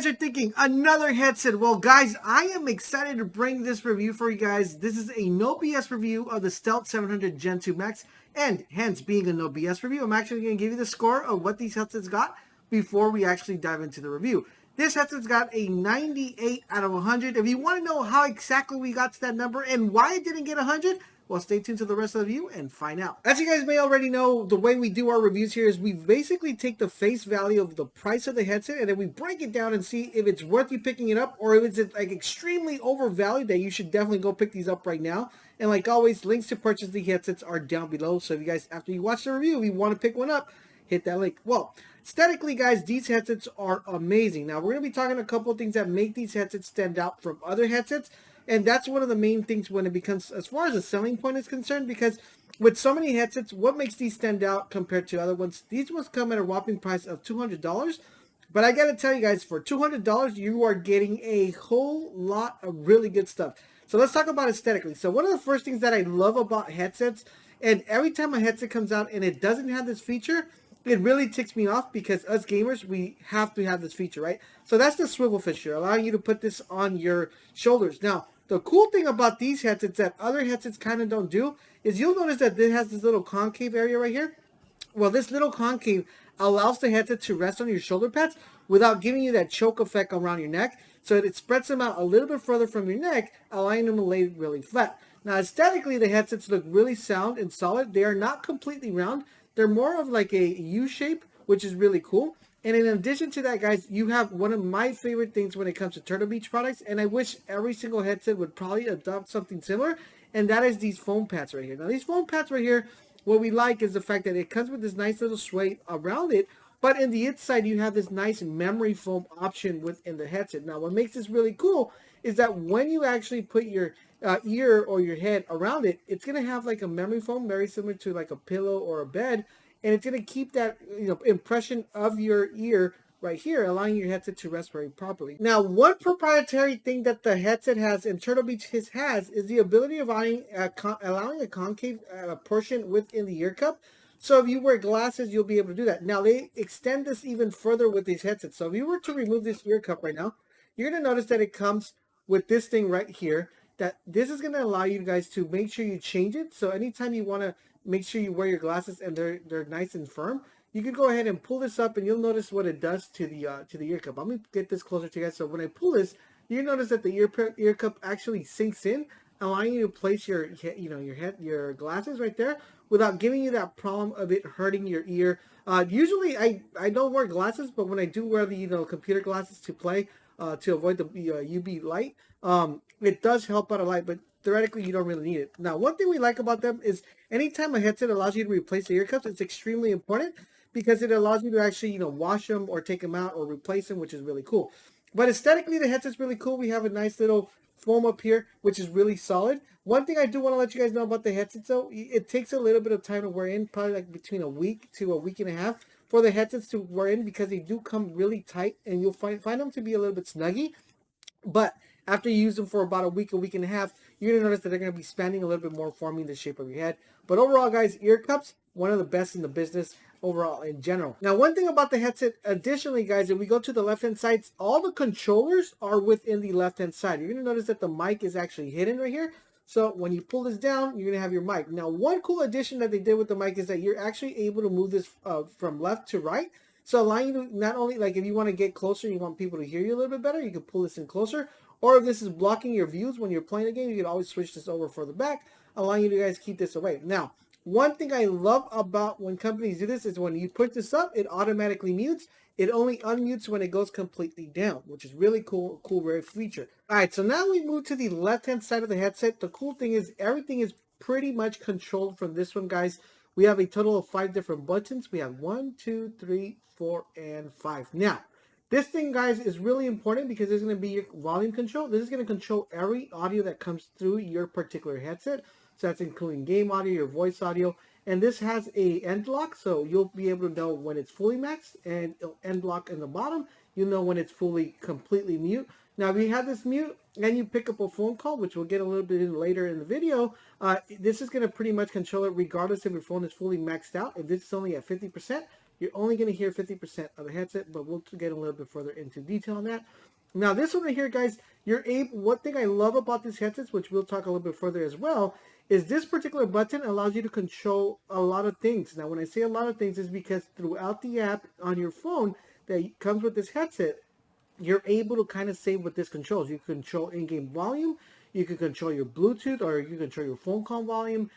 guys are thinking, another headset. Well, guys, I am excited to bring this review for you guys. This is a no BS review of the Stealth 700 Gen 2 Max, and hence being a no BS review, I'm actually going to give you the score of what these headsets got before we actually dive into the review. This headset's got a 98 out of 100. If you want to know how exactly we got to that number and why it didn't get 100, well, stay tuned to the rest of the review and find out. As you guys may already know, the way we do our reviews here is we basically take the face value of the price of the headset and then we break it down and see if it's worth you picking it up or if it's like extremely overvalued that you should definitely go pick these up right now. And like always, links to purchase the headsets are down below. So if you guys, after you watch the review, if you want to pick one up, hit that link. Well, aesthetically, guys, these headsets are amazing. Now, we're going to be talking a couple of things that make these headsets stand out from other headsets. And that's one of the main things when it becomes, as far as a selling point is concerned, because with so many headsets, what makes these stand out compared to other ones? These ones come at a whopping price of $200. But I got to tell you guys, for $200, you are getting a whole lot of really good stuff. So let's talk about aesthetically. So one of the first things that I love about headsets, and every time a headset comes out and it doesn't have this feature, it really ticks me off because us gamers, we have to have this feature, right? So that's the swivel feature, allowing you to put this on your shoulders. Now, the cool thing about these headsets that other headsets kind of don't do is you'll notice that it has this little concave area right here. Well, this little concave allows the headset to rest on your shoulder pads without giving you that choke effect around your neck. So it spreads them out a little bit further from your neck, allowing them to lay really flat. Now, aesthetically, the headsets look really sound and solid. They are not completely round. They're more of like a U shape, which is really cool. And in addition to that, guys, you have one of my favorite things when it comes to Turtle Beach products, and I wish every single headset would probably adopt something similar, and that is these foam pads right here. Now, these foam pads right here, what we like is the fact that it comes with this nice little sway around it, but in the inside, you have this nice memory foam option within the headset. Now, what makes this really cool is that when you actually put your ear or your head around it, it's going to have like a memory foam, very similar to like a pillow or a bed, and it's going to keep that impression of your ear right here, allowing your headset to rest very properly. Now, one proprietary thing that the headset has and Turtle Beach has is the ability of allowing a concave portion within the ear cup. So if you wear glasses, you'll be able to do that. Now, they extend this even further with these headsets. So if you were to remove this ear cup right now, you're going to notice that it comes with this thing right here. That this is going to allow you guys to make sure you change it. So anytime you want to make sure you wear your glasses and they're nice and firm, you can go ahead and pull this up and you'll notice what it does to the ear cup. I'm going to get this closer to you guys. So when I pull this, you notice that the ear cup actually sinks in, allowing you to place your your glasses right there without giving you that problem of it hurting your ear. Usually I don't wear glasses, but when I do wear the computer glasses to play to avoid the UV light, it does help out a lot, but theoretically, you don't really need it. Now, one thing we like about them is anytime a headset allows you to replace the ear cups, it's extremely important because it allows you to actually, wash them or take them out or replace them, which is really cool. But aesthetically, the headset's really cool. We have a nice little foam up here, which is really solid. One thing I do want to let you guys know about the headsets, though, it takes a little bit of time to wear in, probably like between a week to a week and a half for the headsets to wear in because they do come really tight and you'll find them to be a little bit snuggy. But after you use them for about a week and a half, you're going to notice that they're going to be expanding a little bit more, forming the shape of your head. But overall, guys, ear cups, one of the best in the business overall in general. Now, one thing about the headset, additionally, guys, if we go to the left-hand side, all the controllers are within the left-hand side. You're going to notice that the mic is actually hidden right here. So when you pull this down, you're going to have your mic. Now, one cool addition that they did with the mic is that you're actually able to move this from left to right. So allowing you to not only, like if you want to get closer, you want people to hear you a little bit better, you can pull this in closer. Or if this is blocking your views when you're playing a game, you can always switch this over for the back, allowing you to guys keep this away. Now, one thing I love about when companies do this is when you push this up, it automatically mutes. It only unmutes when it goes completely down, which is really cool, rare feature. All right, so now we move to the left-hand side of the headset. The cool thing is everything is pretty much controlled from this one, guys. We have a total of 5 different buttons. We have 1, 2, 3, 4, and 5. Now, this thing, guys, is really important because this is going to be your volume control. This is going to control every audio that comes through your particular headset. So that's including game audio, your voice audio. And this has a end lock, so you'll be able to know when it's fully maxed, and it'll end lock in the bottom. You'll know when it's fully, completely mute. Now, if you have this mute and you pick up a phone call, which we'll get a little bit in later in the video, this is going to pretty much control it regardless if your phone is fully maxed out. If this is only at 50%, you're only going to hear 50% of the headset, but we'll get a little bit further into detail on that. Now, this one right here, guys, you're able. One thing I love about these headsets, which we'll talk a little bit further as well, is this particular button allows you to control a lot of things. Now, when I say a lot of things, is because throughout the app on your phone that comes with this headset, you're able to kind of say what this controls. You can control in-game volume, you can control your Bluetooth, or you can control your phone call volume.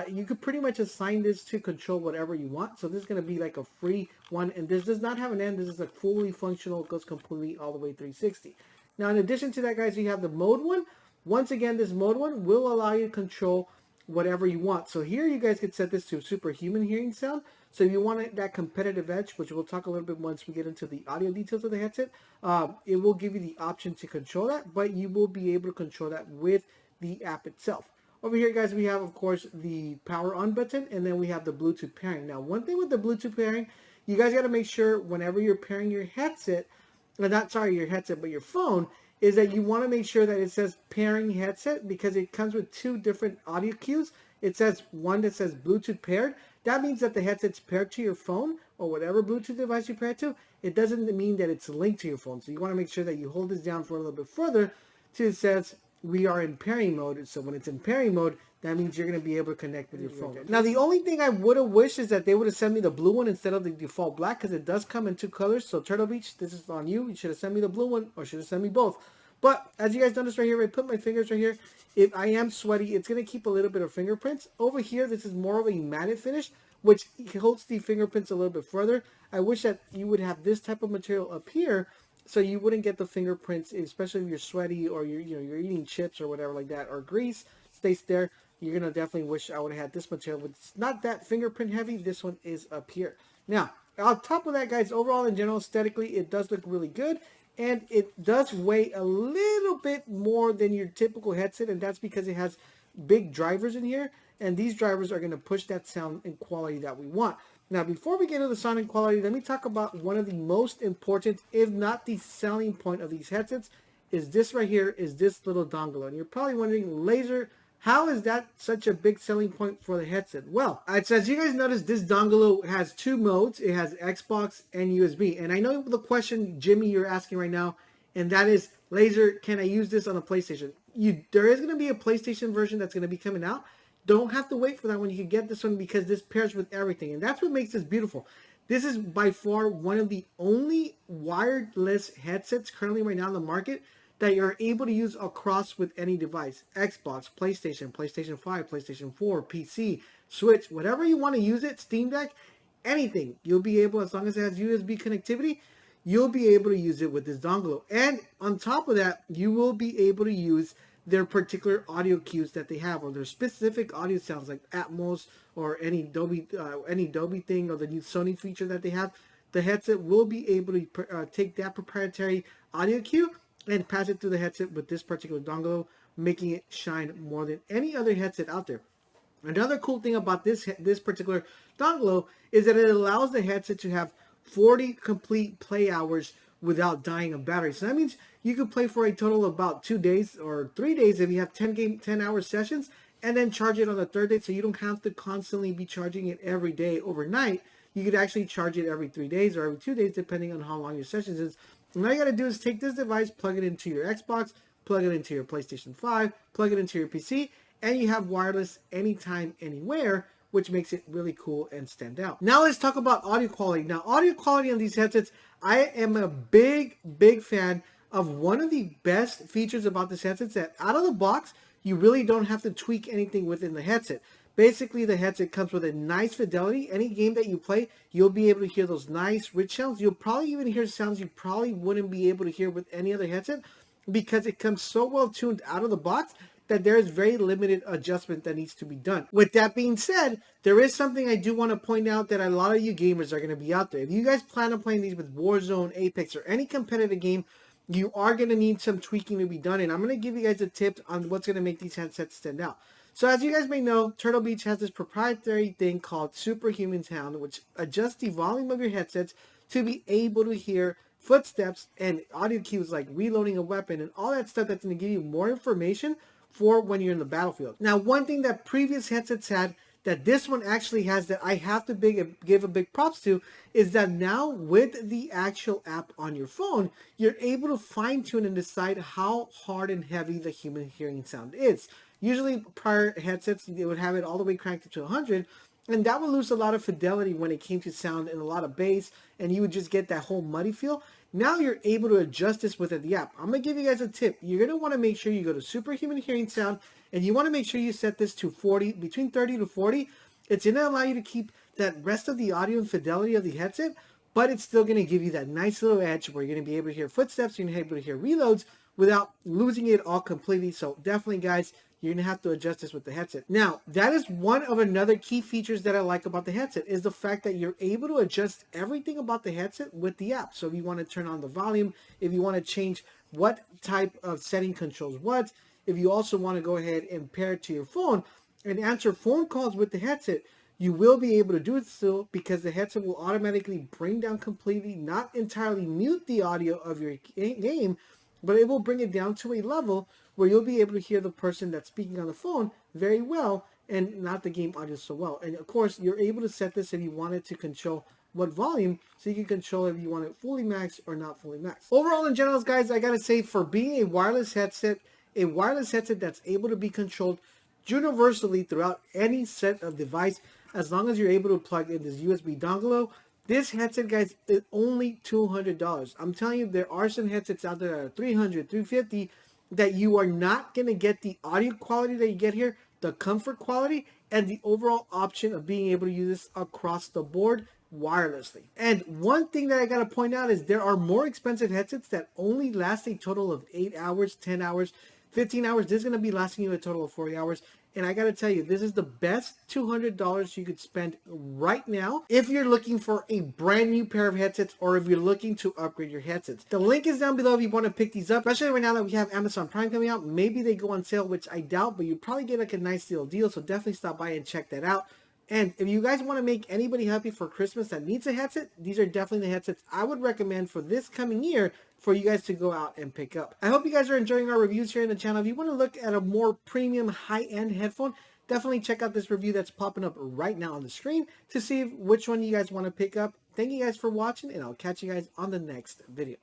You could pretty much assign this to control whatever you want. So this is going to be like a free one, and this does not have an end. This is a fully functional, it goes completely all the way 360. Now, in addition to that, guys, you have the mode one. Once again, this mode one will allow you to control whatever you want. So here you guys can set this to superhuman hearing sound. So if you want that competitive edge, which we'll talk a little bit once we get into the audio details of the headset, it will give you the option to control that, but you will be able to control that with the app itself. Over here, guys, we have, of course, the power on button, and then we have the Bluetooth pairing. Now, one thing with the Bluetooth pairing, you guys got to make sure whenever you're pairing your headset, your headset, but your phone, is that you want to make sure that it says pairing headset, because it comes with two different audio cues. It says one that says Bluetooth paired. That means that the headset's paired to your phone or whatever Bluetooth device you pair it to. It doesn't mean that it's linked to your phone. So you want to make sure that you hold this down for a little bit further till it says we are in pairing mode. So when it's in pairing mode, that means you're going to be able to connect with your phone. Now, the only thing I would have wished is that they would have sent me the blue one instead of the default black, because it does come in two colors. So Turtle Beach, this is on you. You should have sent me the blue one, or should have sent me both. But as you guys notice right here, I put my fingers right here. If I am sweaty, it's going to keep a little bit of fingerprints. Over here, this is more of a matte finish, which holds the fingerprints a little bit further. I wish that you would have this type of material up here, so you wouldn't get the fingerprints, especially if you're sweaty or you're eating chips or whatever like that, or grease stays there. You're gonna definitely wish I would have had this material, but it's not that fingerprint heavy. This one is up here. Now, on top of that, guys, overall in general, aesthetically, it does look really good. And it does weigh a little bit more than your typical headset, and that's because it has big drivers in here, and these drivers are going to push that sound and quality that we want. Now, before we get into the sound and quality, let me talk about one of the most important, if not the selling point of these headsets, is this right here, is this little dongle. And you're probably wondering, Laser, how is that such a big selling point for the headset? Well, as you guys notice, this dongle has two modes. It has Xbox and USB. And I know the question, Jimmy, you're asking right now, and that is, Laser, can I use this on a PlayStation? There is going to be a PlayStation version that's going to be coming out. Don't have to wait for that one. You can get this one because this pairs with everything. And that's what makes this beautiful. This is by far one of the only wireless headsets currently right now in the market that you're able to use across with any device. Xbox, PlayStation, PlayStation 5, PlayStation 4, PC, Switch, whatever you want to use it, Steam Deck, anything. You'll be able, as long as it has USB connectivity, you'll be able to use it with this dongle. And on top of that, you will be able to use their particular audio cues that they have, or their specific audio sounds like Atmos or any Dolby thing, or the new Sony feature that they have. The headset will be able to take that proprietary audio cue and pass it through the headset with this particular dongle, making it shine more than any other headset out there. Another cool thing about this particular dongle is that it allows the headset to have 40 complete play hours without dying of battery. So that means you could play for a total of about 2 days or 3 days if you have 10-hour sessions, and then charge it on the third day, so you don't have to constantly be charging it every day overnight. You could actually charge it every 3 days or every 2 days, depending on how long your sessions is. And all you got to do is take this device, plug it into your Xbox, plug it into your PlayStation 5, plug it into your PC, and you have wireless anytime, anywhere, which makes it really cool and stand out. Now let's talk about audio quality. Now, audio quality on these headsets, I am a big fan of one of the best features about this headset, that out of the box, you really don't have to tweak anything within the headset. Basically, the headset comes with a nice fidelity. Any game that you play, you'll be able to hear those nice, rich sounds. You'll probably even hear sounds you probably wouldn't be able to hear with any other headset, because it comes so well tuned out of the box that there is very limited adjustment that needs to be done. With that being said, there is something I do want to point out that a lot of you gamers are going to be out there. If you guys plan on playing these with Warzone, Apex, or any competitive game, you are going to need some tweaking to be done. And I'm going to give you guys a tip on what's going to make these headsets stand out. So as you guys may know, Turtle Beach has this proprietary thing called Superhuman Sound, which adjusts the volume of your headsets to be able to hear footsteps and audio cues like reloading a weapon and all that stuff that's going to give you more information for when you're in the battlefield. Now, one thing that previous headsets had that this one actually has that I have to give a big props to is that now with the actual app on your phone, you're able to fine tune and decide how hard and heavy the human hearing sound is. Usually prior headsets, they would have it all the way cranked up to 100, and that would lose a lot of fidelity when it came to sound and a lot of bass, and you would just get that whole muddy feel. Now you're able to adjust this within the app. I'm going to give you guys a tip. You're going to want to make sure you go to Superhuman Hearing Sound, and you want to make sure you set this to 40, between 30 to 40. It's going to allow you to keep that rest of the audio and fidelity of the headset, but it's still going to give you that nice little edge where you're going to be able to hear footsteps, you're going to be able to hear reloads without losing it all completely. So definitely, guys, you're going to have to adjust this with the headset. Now, that is one of another key features that I like about the headset is the fact that you're able to adjust everything about the headset with the app. So if you want to turn on the volume, if you want to change what type of setting controls what, if you also want to go ahead and pair it to your phone and answer phone calls with the headset, you will be able to do it still because the headset will automatically bring down completely, not entirely mute the audio of your game, but it will bring it down to a level where you'll be able to hear the person that's speaking on the phone very well and not the game audio so well. And of course, you're able to set this if you wanted to control what volume, so you can control if you want it fully maxed or not fully maxed. Overall, in general, guys, I gotta say, for being a wireless headset that's able to be controlled universally throughout any set of device, as long as you're able to plug in this USB dongle, this headset, guys, is only $200. I'm telling you, there are some headsets out there that are $300, $350 that you are not going to get the audio quality that you get here, the comfort quality, and the overall option of being able to use this across the board wirelessly. And one thing that I got to point out is there are more expensive headsets that only last a total of 8 hours, 10 hours, 15 hours. This is going to be lasting you a total of 40 hours. And I got to tell you, this is the best $200 you could spend right now if you're looking for a brand new pair of headsets or if you're looking to upgrade your headsets. The link is down below if you want to pick these up, especially right now that we have Amazon Prime coming out. Maybe they go on sale, which I doubt, but you probably get like a nice little deal. So definitely stop by and check that out. And if you guys want to make anybody happy for Christmas that needs a headset, these are definitely the headsets I would recommend for this coming year for you guys to go out and pick up. I hope you guys are enjoying our reviews here in the channel. If you want to look at a more premium high-end headphone, definitely check out this review that's popping up right now on the screen to see which one you guys want to pick up. Thank you guys for watching, and I'll catch you guys on the next video.